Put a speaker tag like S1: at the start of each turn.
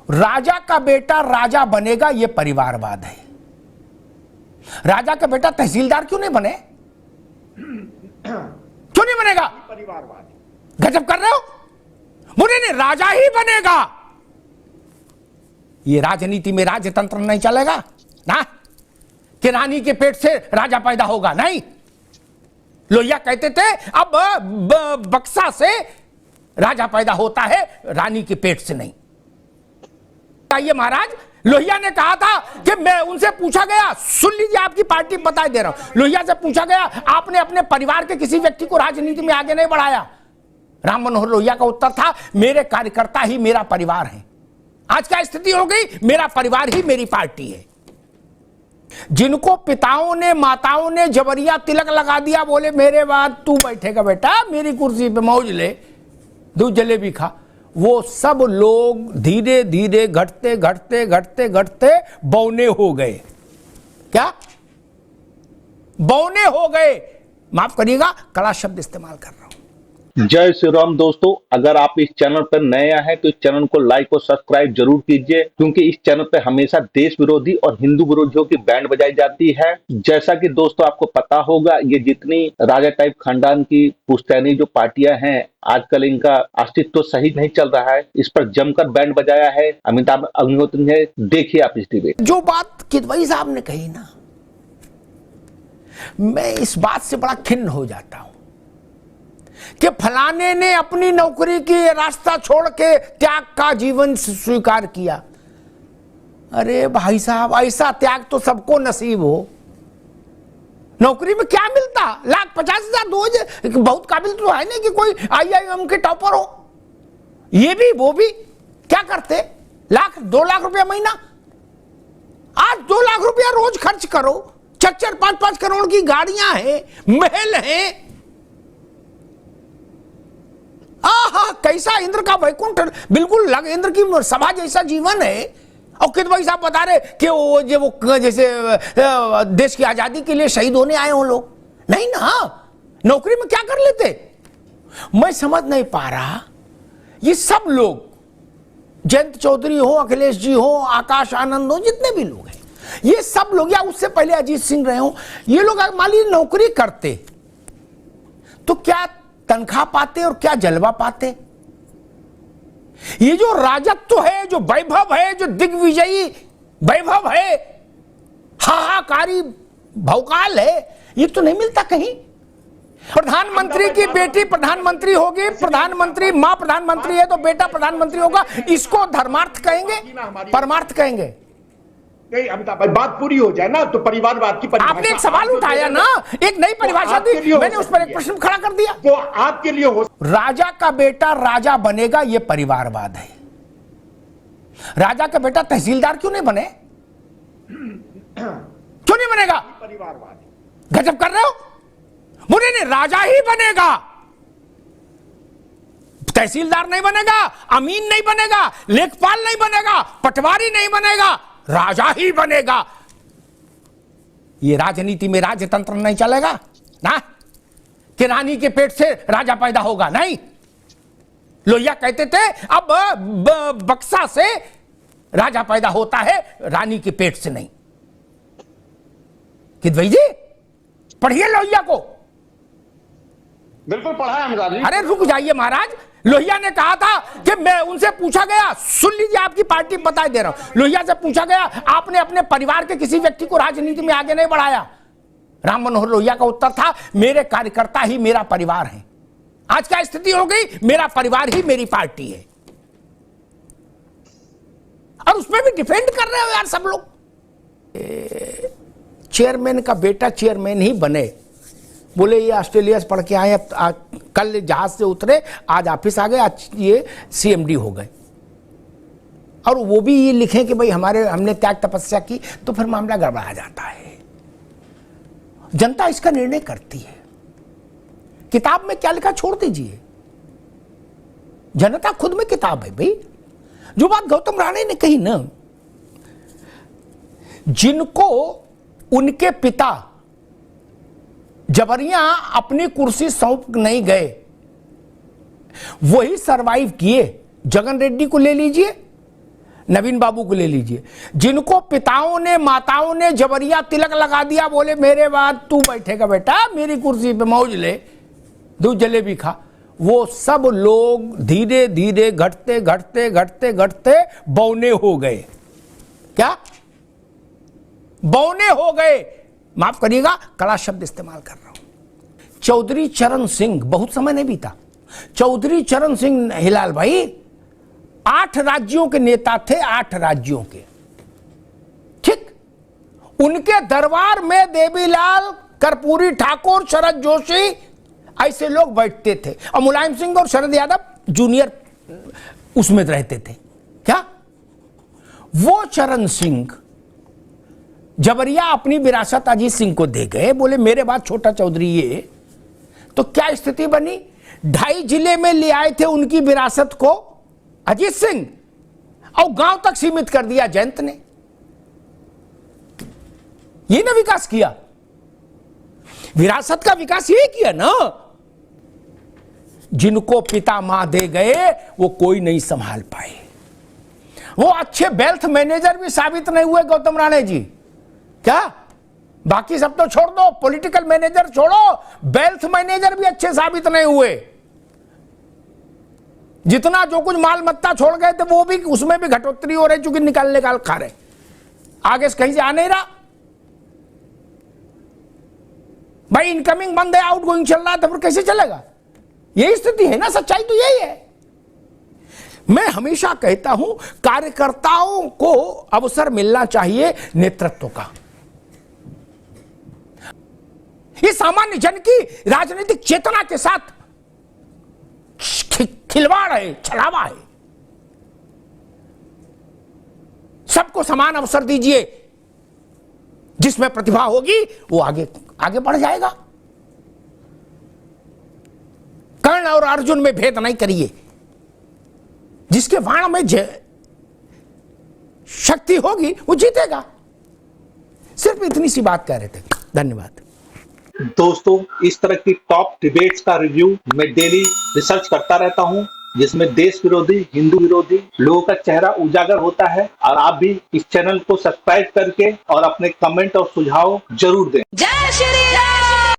S1: राजा का बेटा राजा बनेगा ये परिवारवाद है। राजा का बेटा तहसीलदार क्यों नहीं बने? क्यों नहीं बनेगा? परिवारवाद। गजब कर रहे हो। मुझे नहीं, राजा ही बनेगा। ये राजनीति में राजतंत्र नहीं चलेगा ना कि रानी के पेट से राजा पैदा होगा। नहीं, लोहिया कहते थे अब बक्सा से राजा पैदा होता है, रानी के पेट से नहीं। ये महाराज, लोहिया ने कहा था कि मैं उनसे पूछा गया, सुन लीजिए, आपकी पार्टी बता दे रहा हूं, लोहिया से पूछा गया आपने अपने परिवार के किसी व्यक्ति को राजनीति में आगे नहीं बढ़ाया? राम मनोहर लोहिया का उत्तर था, मेरे कार्यकर्ता ही मेरा परिवार है। आज क्या स्थिति हो गई? मेरा परिवार ही मेरी पार्टी है। जिनको पिताओं ने माताओं ने जबरिया तिलक लगा दिया, बोले मेरे बाद तू बैठेगा बेटा, मेरी कुर्सी पे मौज ले, दूध जलेबी खा, वो सब लोग धीरे धीरे घटते घटते घटते घटते बौने हो गए। क्या बौने हो गए? माफ करिएगा, कड़ा शब्द इस्तेमाल कर रहा हूं।
S2: जय श्री राम दोस्तों, अगर आप इस चैनल पर नए आए हैं तो इस चैनल को लाइक और सब्सक्राइब जरूर कीजिए, क्योंकि इस चैनल पर हमेशा देश विरोधी और हिंदू विरोधियों की बैंड बजाई जाती है। जैसा कि दोस्तों आपको पता होगा, ये जितनी राजा टाइप खानदान की पुश्तैनी जो पार्टियां हैं, आजकल इनका अस्तित्व तो सही नहीं चल रहा है। इस पर जमकर बैंड बजाया है अमिताभ अग्निहोत्री ने। देखिए आप इस डिबेट।
S1: जो बात किदवई साहब ने कही ना, मैं इस बात से बड़ा खिन्न हो जाता हूं कि फलाने ने अपनी नौकरी की रास्ता छोड़ के त्याग का जीवन स्वीकार किया। अरे भाई साहब, ऐसा त्याग तो सबको नसीब हो। नौकरी में क्या मिलता? 1,50,000 2,000, बहुत काबिल तो है नहीं कि कोई IIM के टॉपर हो। ये भी वो भी क्या करते? 2 लाख रुपया महीना। आज 2 लाख रुपया रोज खर्च करो, 4-4, 5-5 करोड़ की गाड़ियां हैं, महल हैं। कैसा इंद्र का वैकुंठ, बिल्कुल इंद्र की सभा जैसा जीवन है। और किदवई साहब बता रहे कि वो जैसे देश की आजादी के लिए शहीद होने आए हो लोग। नहीं ना, नौकरी में क्या कर लेते? मैं समझ नहीं पा रहा, ये सब लोग, जयंत चौधरी हो, अखिलेश जी हो, आकाश आनंद हो, जितने भी लोग हैं, ये सब लोग, या उससे पहले अजीत सिंह रहे हो, ये लोग मान लीजिए नौकरी करते तो क्या तनख्वाह पाते और क्या जलवा पाते? ये जो राजत्व है, जो वैभव है, जो दिग्विजयी वैभव है, हाहाकारी भौकाल है, ये तो नहीं मिलता कहीं। प्रधानमंत्री की बेटी प्रधानमंत्री होगी, प्रधानमंत्री मां प्रधानमंत्री है तो बेटा प्रधानमंत्री होगा। इसको धर्मार्थ कहेंगे, परमार्थ कहेंगे?
S3: नहीं अमिताभ भाई, बात पूरी हो जाए ना तो परिवारवाद की परिभाषा।
S1: आपने एक सवाल उठाया ना, एक नई परिभाषा दी, मैंने उस पर एक प्रश्न खड़ा कर दिया।
S3: वो आपके लिए हो।
S1: राजा का बेटा राजा बनेगा ये परिवारवाद है। राजा का बेटा तहसीलदार क्यों नहीं बने? क्यों नहीं बनेगा? परिवारवाद। गजब कर रहे हो। मुझे नहीं, राजा ही बनेगा। तहसीलदार नहीं बनेगा, अमीन नहीं बनेगा, लेखपाल नहीं बनेगा, पटवारी नहीं बनेगा, राजा ही बनेगा। ये राजनीति में राजतंत्र नहीं चलेगा ना कि रानी के पेट से राजा पैदा होगा। नहीं, लोहिया कहते थे अब बक्सा से राजा पैदा होता है, रानी के पेट से नहीं। किदवई जी, पढ़िए लोहिया को।
S3: बिल्कुल पढ़ा है अमिताभ जी।
S1: अरे रुक जाइए महाराज, लोहिया ने कहा था कि मैं उनसे पूछा गया, सुन लीजिए, आपकी पार्टी बता दे रहा हूं, लोहिया से पूछा गया आपने अपने परिवार के किसी व्यक्ति को राजनीति में आगे नहीं बढ़ाया? राम मनोहर लोहिया का उत्तर था, मेरे कार्यकर्ता ही मेरा परिवार है। आज क्या स्थिति हो गई? मेरा परिवार ही मेरी पार्टी है। और उसमें भी डिफेंड कर रहे हो यार सब लोग। चेयरमैन का बेटा चेयरमैन ही बने, बोले ये ऑस्ट्रेलिया से पढ़ के आए, कल जहाज से उतरे, आज ऑफिस आ गए, आज ये CMD हो गए। और वो भी ये लिखें कि भाई हमने त्याग तपस्या की, तो फिर मामला गड़बड़ा जाता है। जनता इसका निर्णय करती है। किताब में क्या लिखा छोड़ दीजिए, जनता खुद में किताब है भाई। जो बात गौतम राणे ने कही ना, जिनको उनके पिता जबरिया अपनी कुर्सी सौंप नहीं गए, वही सरवाइव किए। जगन रेड्डी को ले लीजिए, नवीन बाबू को ले लीजिए, जिनको पिताओं ने माताओं ने जबरिया तिलक लगा दिया, बोले मेरे बाद तू बैठेगा बेटा मेरी कुर्सी पे, मौज ले, दूध जलेबी खा, वो सब लोग धीरे धीरे घटते घटते घटते घटते बौने हो गए। क्या बौने हो गए? माफ करिएगा कड़ा शब्द इस्तेमाल कर रहा हूं। चौधरी चरण सिंह, बहुत समय नहीं बीता, चौधरी चरण सिंह हिलाल भाई 8 राज्यों के नेता थे, 8 राज्यों के, ठीक। उनके दरबार में देवीलाल, कर्पूरी ठाकुर, शरद जोशी ऐसे लोग बैठते थे, और मुलायम सिंह और शरद यादव जूनियर उसमें रहते थे। क्या वो चरण सिंह जबरिया अपनी विरासत अजीत सिंह को दे गए, बोले मेरे बाद छोटा चौधरी ये, तो क्या स्थिति बनी? 2.5 जिले में ले आए थे उनकी विरासत को अजीत सिंह, और गांव तक सीमित कर दिया जयंत ने। ये ना विकास किया, विरासत का विकास ये किया ना। जिनको पिता मां दे गए वो कोई नहीं संभाल पाए, वो अच्छे वेल्थ मैनेजर भी साबित नहीं हुए गौतम राणे जी। क्या बाकी सब तो छोड़ दो, पॉलिटिकल मैनेजर छोड़ो, वेल्थ मैनेजर भी अच्छे साबित नहीं हुए। जितना जो कुछ माल मत्ता छोड़ गए थे वो भी, उसमें भी घटोत्तरी हो रही, चूंकि निकाल खा रहे, आगे से कहीं से आ नहीं रहा भाई। इनकमिंग बंद है, आउटगोइंग चल रहा है, तो फिर कैसे चलेगा? यही स्थिति है ना, सच्चाई तो यही है। मैं हमेशा कहता हूं कार्यकर्ताओं को अवसर मिलना चाहिए नेतृत्व का। ये सामान्य जन की राजनीतिक चेतना के साथ खिलवाड़ है, छलावा है। सबको समान अवसर दीजिए, जिसमें प्रतिभा होगी वो आगे आगे बढ़ जाएगा। कर्ण और अर्जुन में भेद नहीं करिए, जिसके बाण में शक्ति होगी वो जीतेगा। सिर्फ इतनी सी बात कह रहे थे। धन्यवाद
S2: दोस्तों, इस तरह की टॉप डिबेट्स का रिव्यू मैं डेली रिसर्च करता रहता हूं, जिसमें देश विरोधी, हिंदू विरोधी लोगों का चेहरा उजागर होता है। और आप भी इस चैनल को सब्सक्राइब करके और अपने कमेंट और सुझाव जरूर दें।
S4: जय श्री राम।